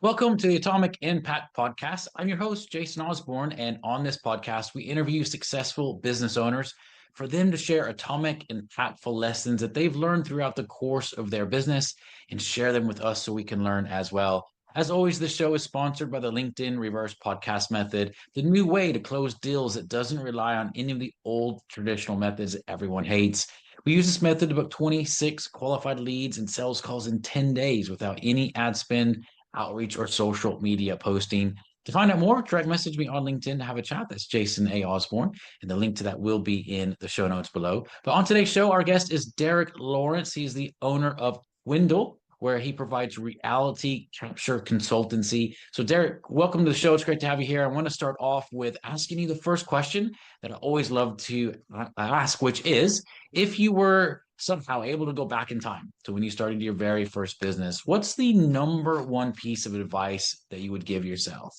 Welcome to the Atomic Impact Podcast. I'm your host, Jason Osborn, and on this podcast, we interview successful business owners for them to share atomic, impactful lessons that they've learned throughout the course of their business and share them with us so we can learn as well. As always, this show is sponsored by the LinkedIn Reverse Podcast Method, the new way to close deals that doesn't rely on any of the old traditional methods that everyone hates. We use this method to book 26 qualified leads and sales calls in 10 days without any ad spend, outreach, or social media posting. To find out more, direct message me on LinkedIn to have a chat. That's Jason A. Osborn, and the link to that will be in the show notes below. But on today's show, our guest is Derek Lawrence. He's the owner of Twindl, where he provides reality capture consultancy. So, Derek, welcome to the show. It's great to have you here. I want to start off with asking you the first question that I always love to ask, which is if you were somehow able to go back in time to when you started your very first business, what's the number one piece of advice that you would give yourself?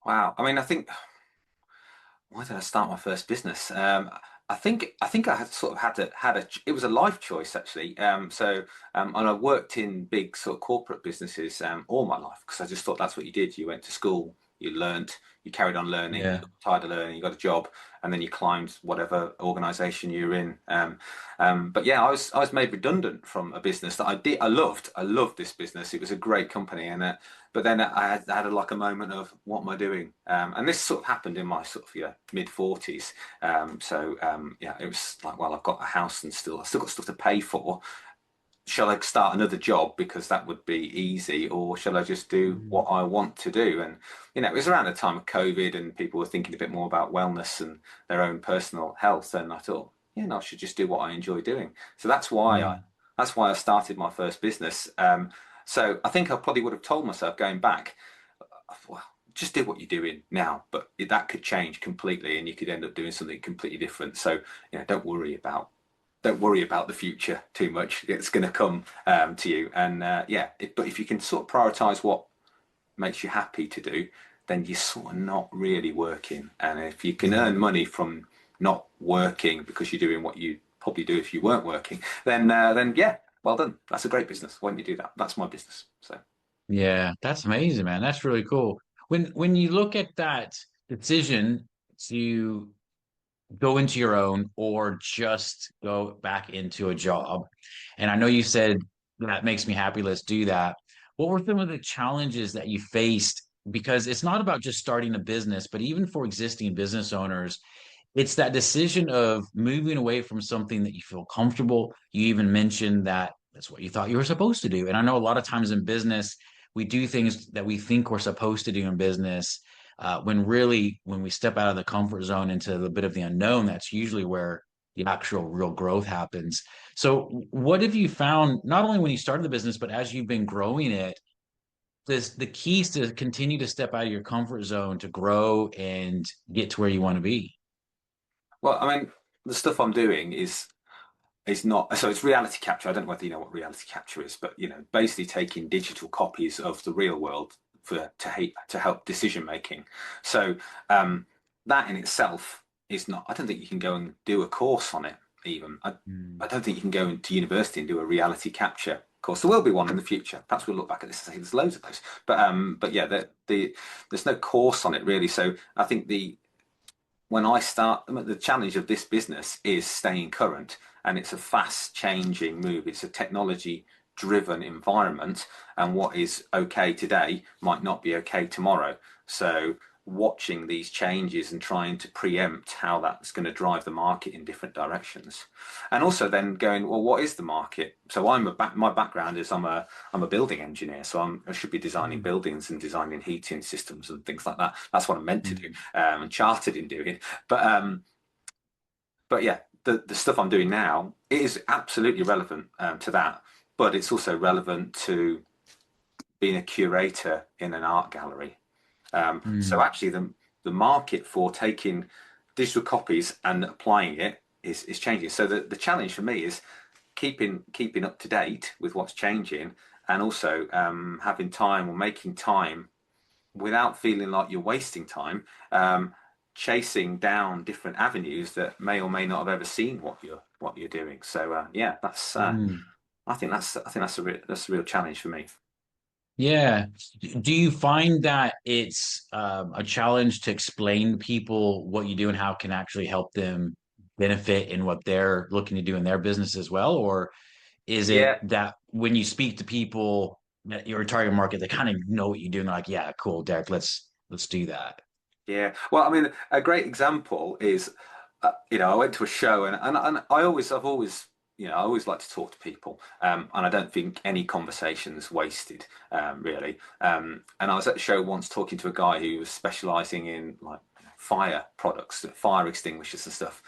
Wow. I think why did I start my first business? I think I had sort of had a it was a life choice actually. And I worked in big sort of corporate businesses all my life because I just thought that's what you did. You went to school, you learned, you carried on learning, you Yeah. got tired of learning, you got a job, and then you climbed whatever organization you were in. But yeah, I was made redundant from a business that I did. I loved this business. It was a great company, but then I had like a moment of what am I doing? And this sort of happened in my sort of mid 40s. Yeah, it was like, well, I've got a house and I still got stuff to pay for. Shall I start another job because that would be easy, or shall I just do what Mm. I want to do? And it was around the time of COVID, and people were thinking a bit more about wellness and their own personal health. And I thought, no, I should just do what I enjoy doing. So Mm. that's why I started my first business. So I think I probably would have told myself going back, well, just do what you're doing now, but that could change completely, and you could end up doing something completely different. So don't worry about the future too much. It's going to come to you. And but if you can sort of prioritize what makes you happy to do, then you're sort of not really working. And if you can earn Mm. money from not working because you're doing what you probably do if you weren't working, then yeah, well done. That's a great business. Why don't you do that? That's my business. So. Yeah, that's amazing, man. That's really cool. When you look at that decision to go into your own or just go back into a job, and I know you said that makes me happy, let's do that. What were some of the challenges that you faced? Because it's not about just starting a business, but even for existing business owners, it's that decision of moving away from something that you feel comfortable. You even mentioned that that's what you thought you were supposed to do. And I know a lot of times in business, we do things that we think we're supposed to do in business. When really, when we step out of the comfort zone into a bit of the unknown, that's usually where the actual real growth happens. So, what have you found, not only when you started the business, but as you've been growing it, the keys to continue to step out of your comfort zone to grow and get to where you want to be? Well, the stuff I'm doing is not, so it's reality capture. I don't know whether you know what reality capture is, but basically taking digital copies of the real world to help decision making. So that in itself is not. I don't think you can go and do a course on it. Even I don't think you can go into university and do a reality capture course. There will be one in the future. Perhaps we'll look back at this and say there's loads of those. But yeah, there's no course on it really. So I think when I start, the challenge of this business is staying current, and it's a fast changing move. It's a technology driven environment, and what is okay today might not be okay tomorrow. So watching these changes and trying to preempt how that's going to drive the market in different directions, and also then going, well, what is the market? So my background is I'm a building engineer, so I should be designing Mm. buildings and designing heating systems and things like that. That's what I'm meant to do, Mm. and chartered in doing. But yeah, the stuff I'm doing now is absolutely relevant to that, but it's also relevant to being a curator in an art gallery. So Mm. actually, the market for taking digital copies and applying it is changing. So the challenge for me is keeping up to date with what's changing, and also having time or making time without feeling like you're wasting time, chasing down different avenues that may or may not have ever seen what you're doing. So yeah, that's Mm. I think that's a real challenge for me. Yeah. Do you find that it's a challenge to explain to people what you do and how it can actually help them benefit in what they're looking to do in their business as well? Or is Yeah, it that when you speak to people that your target market, they kind of know what you do and they're like, yeah, cool, Derek, let's do that. yeah. Well, I mean, a great example is, I went to a show and I've always, I always like to talk to people, and I don't think any conversation's wasted, really. And I was at a show once talking to a guy who was specialising in like fire products, fire extinguishers and stuff.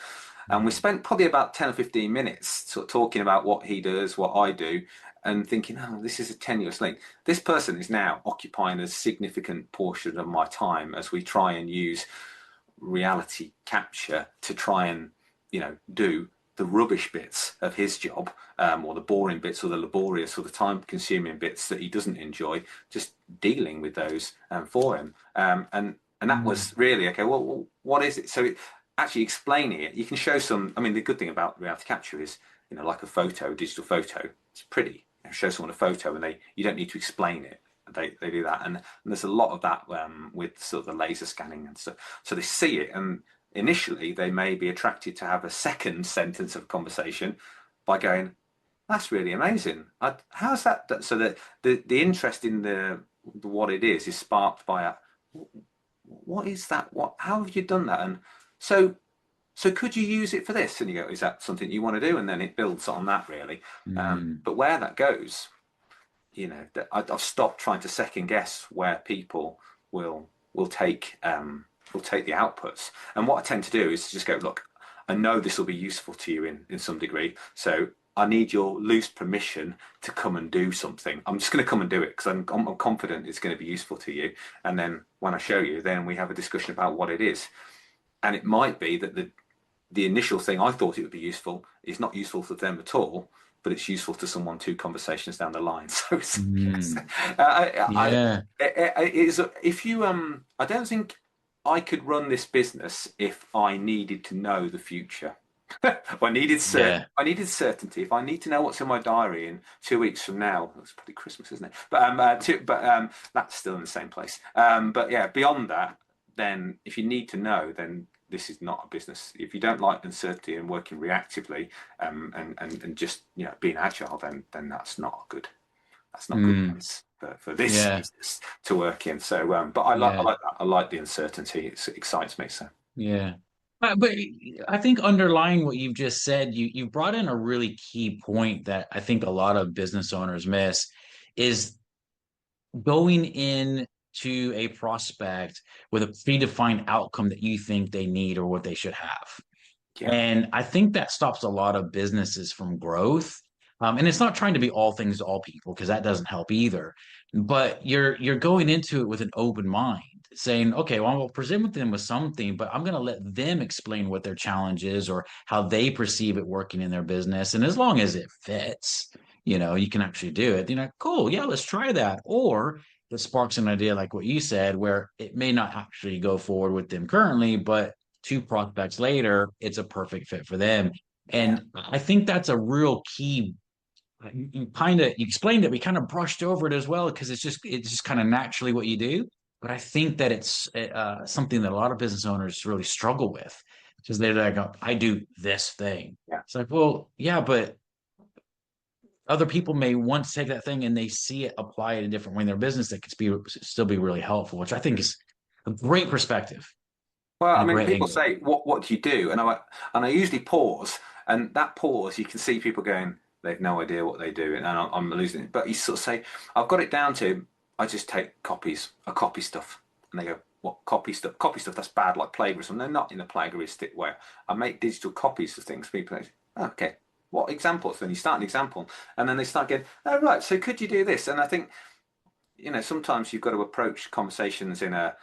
And we Mhm. spent probably about 10 or 15 minutes sort of talking about what he does, what I do, and thinking, oh, this is a tenuous link. This person is now occupying a significant portion of my time as we try and use reality capture to try and, do the rubbish bits of his job, or the boring bits, or the laborious, or the time-consuming bits that he doesn't enjoy, just dealing with those for him. And that Mm. was really okay. Well, what is it? So actually explaining it, you can show some. I mean, the good thing about reality capture is, like a photo, a digital photo, it's pretty. Show someone a photo, and you don't need to explain it. They do that, and there's a lot of that with sort of the laser scanning and stuff. So they see it, and initially they may be attracted to have a second sentence of conversation by going, "That's really amazing. How's that?" So that the interest in the what it is sparked by a, what is that? What? How have you done that? And so could you use it for this? And you go, is that something you want to do? And then it builds on that really. Mm. But where that goes, I've stopped trying to second guess where people will take the outputs. And what I tend to do is just go, look, I know this will be useful to you in some degree, so I need your loose permission to come and do something. I'm just going to come and do it because I'm confident it's going to be useful to you. And then when I show you, then we have a discussion about what it is. And it might be that the initial thing I thought it would be useful is not useful for them at all, but it's useful to someone two conversations down the line. So Mm. I, Yeah. it is if you I don't think I could run this business if I needed to know the future. Yeah. I needed certainty. If I need to know what's in my diary in 2 weeks from now, it's probably Christmas, isn't it? But that's still in the same place. But yeah, beyond that, then if you need to know, then this is not a business. If you don't like uncertainty and working reactively, and just being agile, then that's not good Mm. place for this Yeah. business to work in. So, but I Yeah. like that. I like the uncertainty. It excites me. So Yeah. But I think underlying what you've just said, you brought in a really key point that I think a lot of business owners miss is going in to a prospect with a predefined outcome that you think they need or what they should have. yeah, And I think that stops a lot of businesses from growth. And it's not trying to be all things to all people because that doesn't help either. But you're going into it with an open mind, saying, okay, well, I'll present them with something, but I'm going to let them explain what their challenge is or how they perceive it working in their business. And as long as it fits, you can actually do it. Cool, yeah, let's try that. Or it sparks an idea like what you said, where it may not actually go forward with them currently, but two prospects later, it's a perfect fit for them. yeah. And I think that's a real key. You explained it, we kind of brushed over it as well because it's just kind of naturally what you do. But I think that it's something that a lot of business owners really struggle with because they're like, "Oh, I do this thing." Yeah. It's like, well, yeah, but other people may want to take that thing and they see it apply it a different way in their business that could still be really helpful, which I think is a great perspective Well, and I a mean, great people angle. say, "What do you do?" And I usually pause, and that pause, you can see people going, "They've no idea what they do," and I'm losing it. But you sort of say, "I've got it down to, I just take copies. I copy stuff," and they go, "What copy stuff? Copy stuff? That's bad, like plagiarism." They're not in a plagiaristic way. I make digital copies of things. People say, oh, "Okay, what examples?" Then you start an example, and then they start going, "Oh, right. So could you do this?" And I think sometimes you've got to approach conversations in a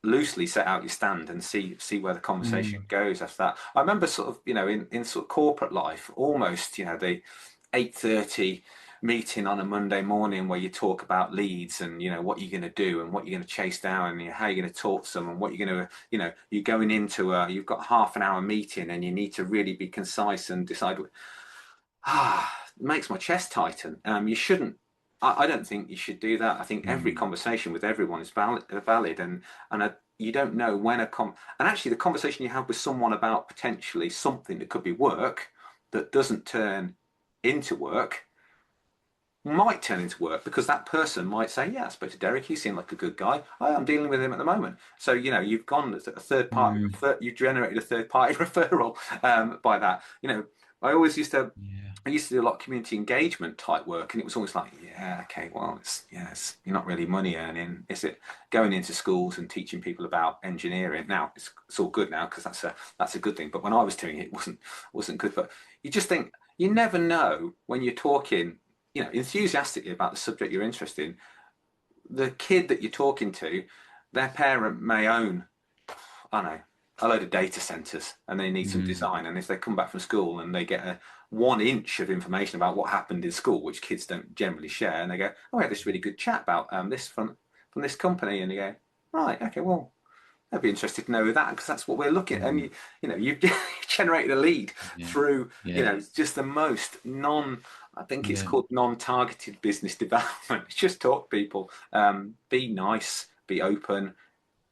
loosely set out your stand and see where the conversation Mm, goes after that. I remember sort of in sort of corporate life, almost the 8:30 meeting on a Monday morning where you talk about leads and what you're going to do and what you're going to chase down and how you're going to talk to them and what you're going to you're going into you've got half an hour meeting and you need to really be concise and decide. It makes my chest tighten. You shouldn't I don't think you should do that. I think every Mm. conversation with everyone is valid, and you don't know when and actually the conversation you have with someone about potentially something that could be work that doesn't turn into work might turn into work, because that person might say, yeah, I spoke to Derek, he seemed like a good guy, I'm dealing with him at the moment. So you've gone a third party, Mm. you've generated a third party referral by that. I always used to Yeah. I used to do a lot of community engagement type work, and it was always like, yeah, okay, well, you're not really money earning, is it? Going into schools and teaching people about engineering. Now it's all good now, because that's a good thing. But when I was doing it, it wasn't good. But you just think, you never know when you're talking, enthusiastically about the subject you're interested in. The kid that you're talking to, their parent may own, I don't know, a load of data centers, and they need some Mm. design. And if they come back from school and they get a 1 inch of information about what happened in school, which kids don't generally share, and they go, "Oh, we had this really good chat about this from this company," and you go, "Right, okay, well, I'd be interested to know that, because that's what we're looking at." And Mm. you've generated a lead Yeah. through, Yeah. just the most I think it's Yeah. called non-targeted business development. Just talk to people, be nice, be open,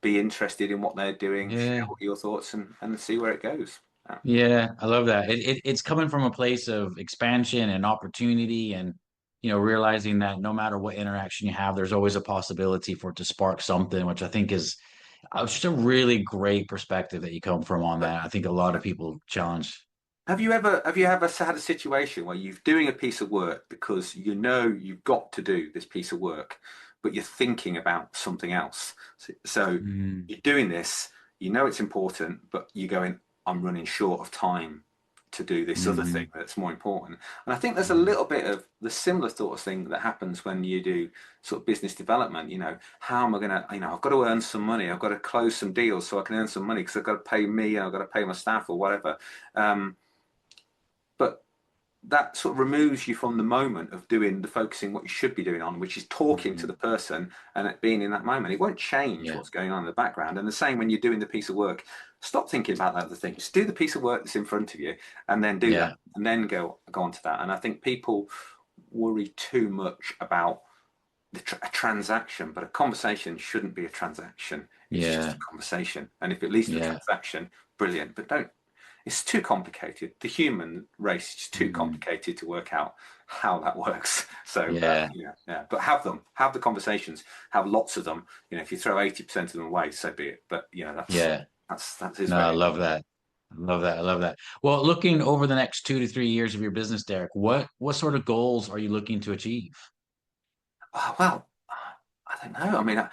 be interested in what they're doing, share Yeah. what your thoughts, and see where it goes. Yeah, I love that. It's coming from a place of expansion and opportunity, and realizing that no matter what interaction you have, there's always a possibility for it to spark something, which I think is just a really great perspective that you come from on But that. I think a lot of people challenge. have you ever had a situation where you're doing a piece of work because you know you've got to do this piece of work, but you're thinking about something else? So Mm. you're doing this, you know it's important, but you're going, I'm running short of time to do this other thing Hmm. that's more important. And I think there's a Yeah. little bit of the similar sort of thing that happens when you do sort of business development. How am I going to, I've got to earn some money, I've got to close some deals so I can earn some money, because I've got to pay me and I've got to pay my staff or whatever. Um, but that sort of removes you from the moment of doing the focusing what you should be doing on, which is talking to Hmm. the person and it being in that moment. It won't change Yeah. what's going on in the background. And the same when you're doing the piece of work, stop thinking about that other thing. Just do the piece of work that's in front of you, and then do that, Yeah. and then go on to that. And I think people worry too much about a transaction, but a conversation shouldn't be a transaction. It's just a Yeah. conversation. And if it leads to a Yeah. transaction, brilliant. But don't it's too complicated. The human race is just too Hmm. complicated to work out how that works. So Yeah. yeah. But have the conversations, have lots of them. If you throw 80% of them away, so be it. But Yeah. that's his No, I way. love that. I love that. I love that. Well, looking over the next 2 to 3 years of your business, Derek, what sort of goals are you looking to achieve? Oh, well, I don't know. I mean,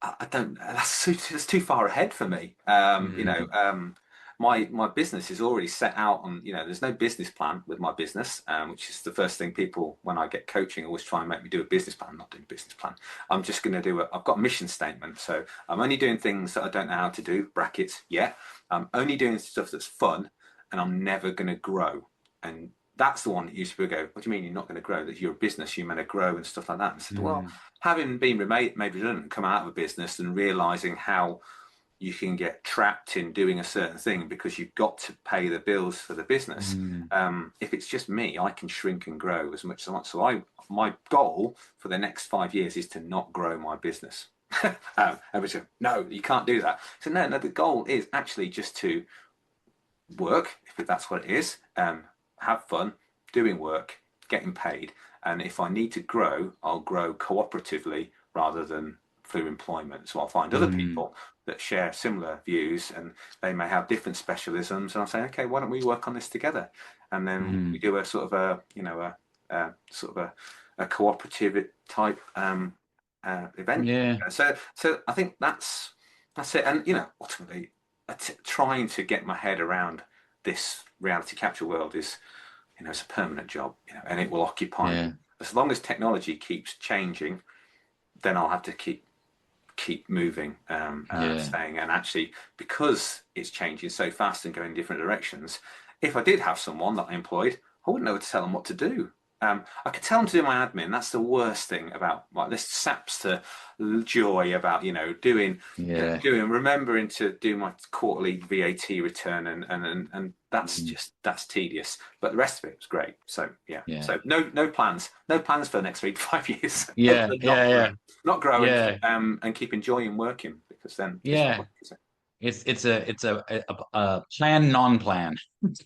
I don't. That's too far ahead for me. Mm. My business is already set out on. There's no business plan with my business, which is the first thing people, when I get coaching, always try and make me do a business plan. I'm not doing a business plan. I'm just going to do it. I've got a mission statement, so I'm only doing things that I don't know how to do. Brackets, yeah. I'm only doing stuff that's fun, and I'm never going to grow. And that's the one that used to go, what do you mean you're not going to grow? That you're a business, you're meant to grow and stuff like that. And I said, well, Mm. having been made redundant, come out of a business and realizing how you can get trapped in doing a certain thing because you've got to pay the bills for the business. Mm. If it's just me, I can shrink and grow as much as I want. So my goal for the next 5 years is to not grow my business. Everybody said, no, you can't do that. So no, the goal is actually just to work, if that's what it is, have fun, doing work, getting paid. And if I need to grow, I'll grow cooperatively rather than through employment. So I'll find other Mm. people that share similar views, and they may have different specialisms. And I'll say, okay, why don't we work on this together? And then we Mm. do a sort of sort of a cooperative type event. Yeah. So I think that's it. And ultimately, trying to get my head around this reality capture world is, it's a permanent job, and it will occupy me. Yeah. As long as technology keeps changing, then I'll have to keep moving, Yeah. staying. And actually, because it's changing so fast and going in different directions, if I did have someone that I employed, I wouldn't know to tell them what to do. I could tell them to do my admin. That's the worst thing about like this saps the joy about Yeah. doing remembering to do my quarterly VAT return and Mhm. that's tedious. But the rest of it was great. So yeah. Yeah. So no plans for the next 3 to 5 years. Other Yeah. than Yeah. Yeah. not grow Yeah. and keep enjoying working because then there's no Yeah. point, is it? It's a plan non-plan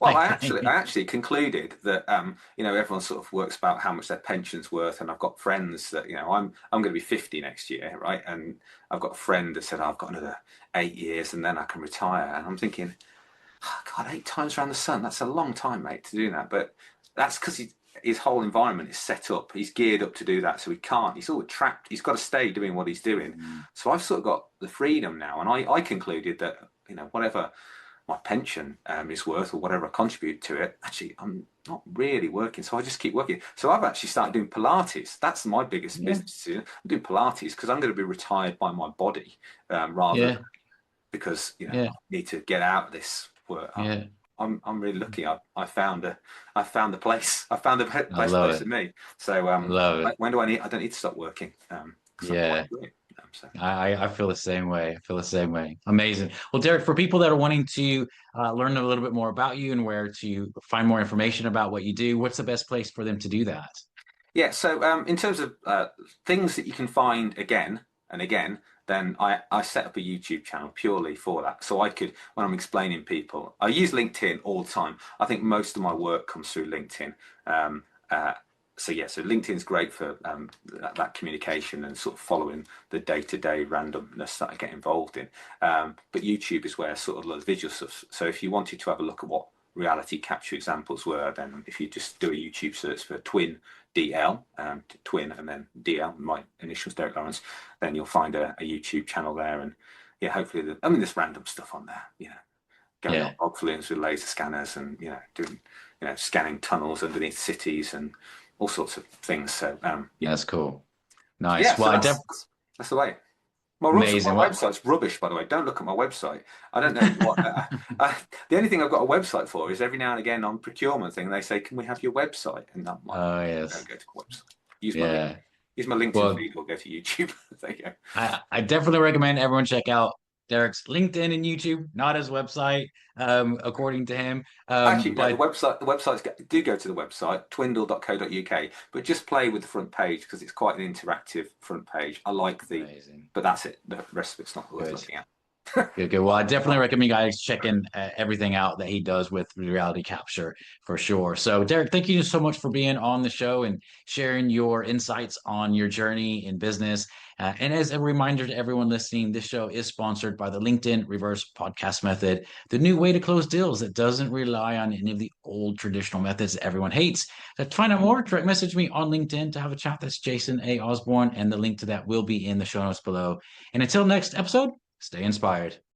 Well, type thing. I actually concluded that everyone sort of works about how much their pension's worth, and I've got friends that I'm going to be 50 next year, right? And I've got a friend that said, I've got another 8 years and then I can retire, and I'm thinking, oh, God, 8 times around the sun—that's a long time, mate, to do that. But that's because his whole environment is set up. He's geared up to do that, so he can't. He's sort of trapped. He's got to stay doing what he's doing. Mm. So I've sort of got the freedom now, and I concluded that whatever my pension is worth or whatever I contribute to it, actually, I'm not really working. So I just keep working. So I've actually started doing Pilates. That's my biggest Yeah. business. I'm doing Pilates because I'm going to be retired by my body rather Yeah. than because Yeah. I need to get out of this work. Yeah. I'm really lucky. I found the place. I found the I best love place it. for me. So I love it. when do I need? I don't need to stop working because I'm quite Yeah. enjoying it. So. I feel the same way. I feel the same way. Amazing. Well, Derek, for people that are wanting to learn a little bit more about you and where to find more information about what you do, what's the best place for them to do that? Yeah, so in terms of things that you can find again and again, then I set up a YouTube channel purely for that. So I could, when I'm explaining people, I use LinkedIn all the time. I think most of my work comes through LinkedIn. Um, uh, so yeah, so LinkedIn's great for that communication and sort of following the day-to-day randomness that I get involved in. But YouTube is where sort of the visual stuff. So if you wanted to have a look at what reality capture examples were, then if you just do a YouTube search for Twin DL, Twin and then DL, my initials Derek Lawrence, then you'll find a YouTube channel there, and yeah, hopefully, there's random stuff on there, going on Yeah. bog flumes with laser scanners, and doing, scanning tunnels underneath cities and all sorts of things. So yeah, That's cool. yeah, Nice. Well, so I definitely that's the way. My amazing. Well, website's rubbish, by the way. Don't look at my website. I don't know what. The only thing I've got a website for is every now and again on procurement thing they say, "Can we have your website?" And I'm like, oh "Don't yes. go to the website. Use my link. Yeah. Use my LinkedIn Well, feed or go to YouTube." There you go. I definitely recommend everyone check out Derek's LinkedIn and YouTube, not his website, according to him. Actually, no. But The websites do go to the website twindl.co.uk, but just play with the front page because it's quite an interactive front page. I like amazing. but that's it. The rest of it's not worth Good. looking at. Good, good. Well, I definitely recommend you guys checking everything out that he does with reality capture for sure. So, Derek, thank you so much for being on the show and sharing your insights on your journey in business. And as a reminder to everyone listening, this show is sponsored by the LinkedIn Reverse Podcast Method, the new way to close deals that doesn't rely on any of the old traditional methods that everyone hates. To find out more, direct message me on LinkedIn to have a chat. That's Jason A. Osborn, and the link to that will be in the show notes below. And until next episode, stay inspired.